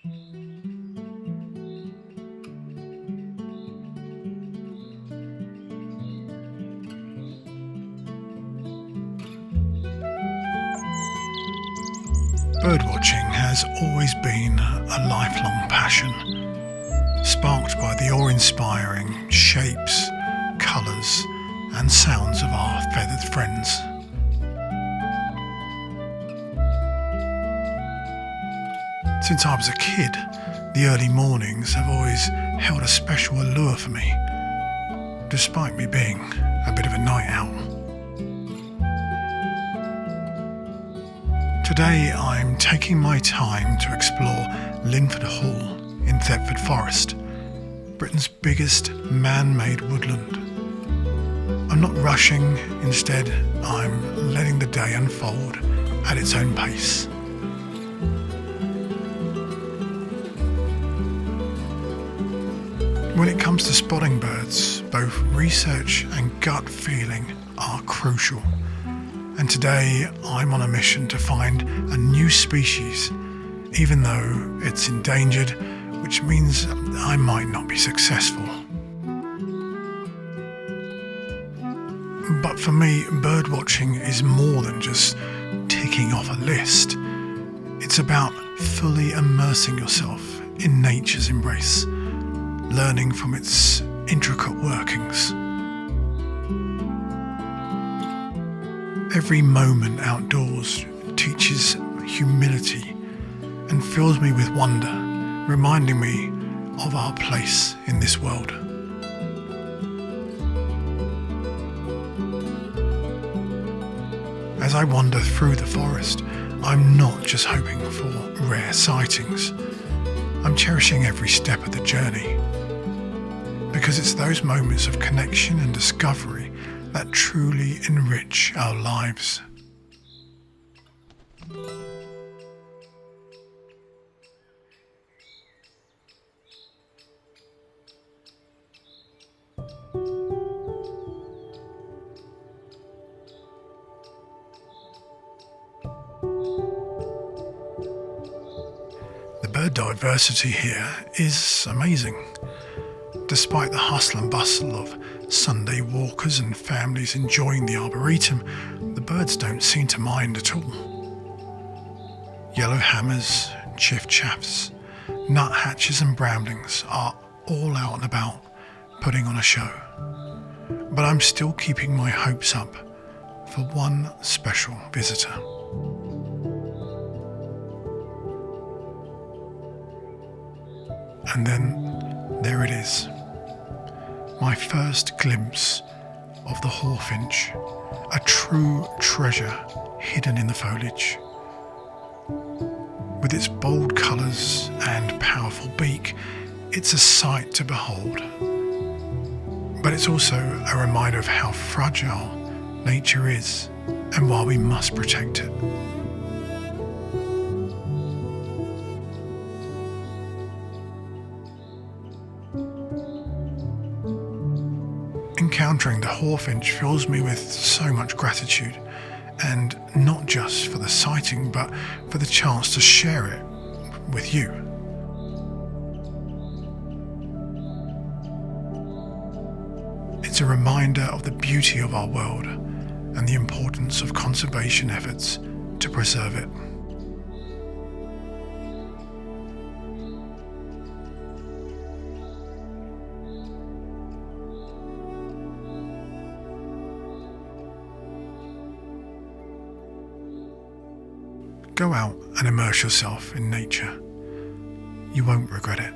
Birdwatching has always been a lifelong passion, sparked by the awe-inspiring shapes, colours and sounds of our feathered friends. Since I was a kid, the early mornings have always held a special allure for me, despite me being a bit of a night owl. Today I'm taking my time to explore Lyndford Hall in Thetford Forest, Britain's biggest man-made woodland. I'm not rushing, instead I'm letting the day unfold at its own pace. When it comes to spotting birds, both research and gut feeling are crucial. And today I'm on a mission to find a new species, even though it's endangered, which means I might not be successful. But for me, birdwatching is more than just ticking off a list. It's about fully immersing yourself in nature's embrace, learning from its intricate workings. Every moment outdoors teaches humility and fills me with wonder, reminding me of our place in this world. As I wander through the forest, I'm not just hoping for rare sightings. I'm cherishing every step of the journey, because it's those moments of connection and discovery that truly enrich our lives. The bird diversity here is amazing. Despite the hustle and bustle of Sunday walkers and families enjoying the arboretum, the birds don't seem to mind at all. Yellowhammers, chiffchaffs, nuthatches and bramblings are all out and about, putting on a show. But I'm still keeping my hopes up for one special visitor. And then there it is. My first glimpse of the hawfinch, a true treasure hidden in the foliage. With its bold colours and powerful beak, it's a sight to behold. But it's also a reminder of how fragile nature is and why we must protect it. Encountering the hawfinch fills me with so much gratitude, and not just for the sighting, but for the chance to share it with you. It's a reminder of the beauty of our world and the importance of conservation efforts to preserve it. Go out and immerse yourself in nature. You won't regret it.